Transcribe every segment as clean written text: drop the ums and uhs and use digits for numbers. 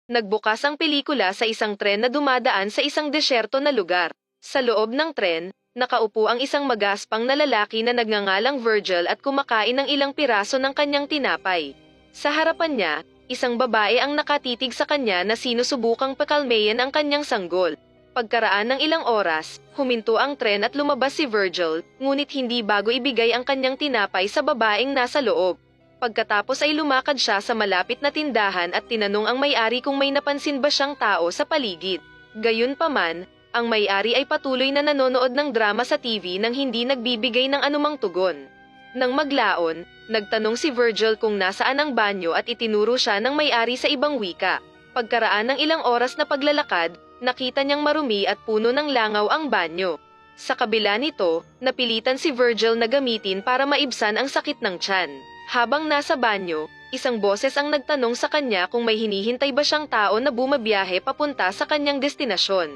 Nagbukas ang pelikula sa isang tren na dumadaan sa isang desyerto na lugar. Sa loob ng tren, nakaupo ang isang magaspang na lalaki na nagngangalang Virgil at kumakain ng ilang piraso ng kanyang tinapay. Sa harapan niya, isang babae ang nakatitig sa kanya na sinusubukang pakalmayan ang kanyang sanggol. Pagkaraan ng ilang oras, huminto ang tren at lumabas si Virgil, ngunit hindi bago ibigay ang kanyang tinapay sa babaeng nasa loob. Pagkatapos ay lumakad siya sa malapit na tindahan at tinanong ang may-ari kung may napansin ba siyang tao sa paligid. Gayunpaman, ang may-ari ay patuloy na nanonood ng drama sa TV nang hindi nagbibigay ng anumang tugon. Nang maglaon, nagtanong si Virgil kung nasaan ang banyo at itinuro siya ng may-ari sa ibang wika. Pagkaraan ng ilang oras na paglalakad, nakita niyang marumi at puno ng langaw ang banyo. Sa kabila nito, napilitan si Virgil na gamitin para maibsan ang sakit ng tiyan. Habang nasa banyo, isang boses ang nagtanong sa kanya kung may hinihintay ba siyang tao na bumabiyahe papunta sa kanyang destinasyon.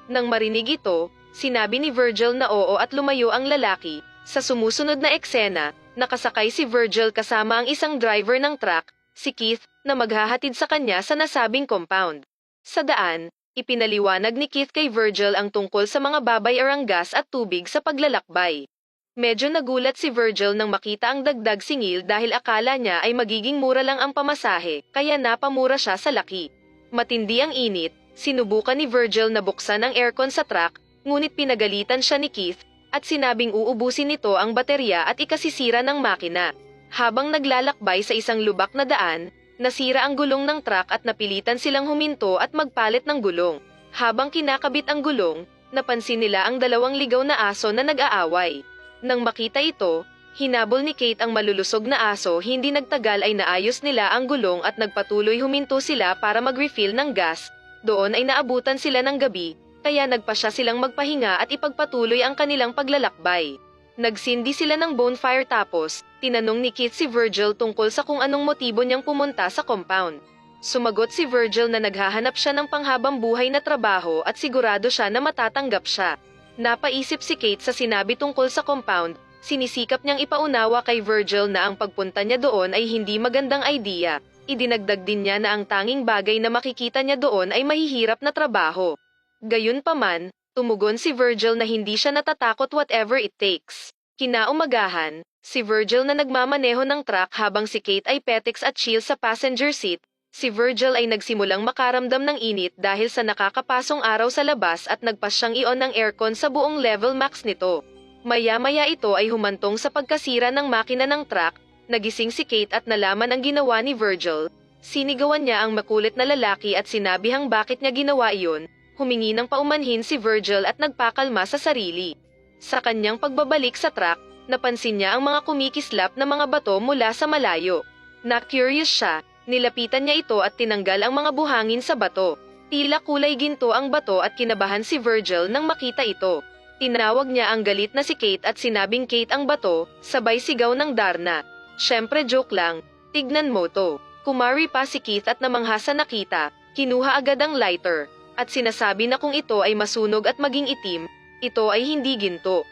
Nang marinig ito, sinabi ni Virgil na oo at lumayo ang lalaki. Sa sumusunod na eksena, nakasakay si Virgil kasama ang isang driver ng truck, si Keith, na maghahatid sa kanya sa nasabing compound. Sa daan, ipinaliwanag ni Keith kay Virgil ang tungkol sa mga babayarang gas at tubig sa paglalakbay. Medyo nagulat si Virgil nang makita ang dagdag singil dahil akala niya ay magiging mura lang ang pamasahe, kaya napamura siya sa laki. Matindi ang init, sinubukan ni Virgil na buksan ang aircon sa truck, ngunit pinagalitan siya ni Keith, at sinabing uubusin nito ang baterya at ikasisira ng makina. Habang naglalakbay sa isang lubak na daan, nasira ang gulong ng truck at napilitan silang huminto at magpalit ng gulong. Habang kinakabit ang gulong, napansin nila ang dalawang ligaw na aso na nag-aaway. Nang makita ito, hinabol ni Kate ang malulusog na aso. Hindi nagtagal ay naayos nila ang gulong at nagpatuloy huminto sila para mag-refill ng gas. Doon ay naabutan sila ng gabi, kaya nagpasya silang magpahinga at ipagpatuloy ang kanilang paglalakbay. Nagsindi sila ng bonfire tapos, tinanong ni Keith si Virgil tungkol sa kung anong motibo niyang pumunta sa compound. Sumagot si Virgil na naghahanap siya ng panghabang buhay na trabaho at sigurado siya na matatanggap siya. Napaisip si Kate sa sinabi tungkol sa compound, sinisikap niyang ipaunawa kay Virgil na ang pagpunta niya doon ay hindi magandang idea. Idinagdag din niya na ang tanging bagay na makikita niya doon ay mahihirap na trabaho. Gayunpaman, tumugon si Virgil na hindi siya natatakot whatever it takes. Kinaumagahan, si Virgil na nagmamaneho ng truck habang si Kate ay petiks at chill sa passenger seat. Si Virgil ay nagsimulang makaramdam ng init dahil sa nakakapasong araw sa labas at nagpas siyang i-on ng aircon sa buong level max nito. Maya-maya ito ay humantong sa pagkasira ng makina ng truck. Nagising si Kate at nalaman ang ginawa ni Virgil. Sinigawan niya ang makulit na lalaki at sinabihang bakit niya ginawa iyon. Humingi ng paumanhin si Virgil at nagpakalma sa sarili. Sa kanyang pagbabalik sa truck, napansin niya ang mga kumikislap na mga bato mula sa malayo. Na-curious siya. Nilapitan niya ito at tinanggal ang mga buhangin sa bato. Tila kulay ginto ang bato at kinabahan si Virgil nang makita ito. Tinawag niya ang galit na si Kate at sinabing Kate ang bato, sabay sigaw ng Darna. Syempre joke lang, tignan mo to. Kumari pa si Keith at namangha sa nakita, kinuha agad ang lighter, at sinasabi na kung ito ay masunog at maging itim, ito ay hindi ginto.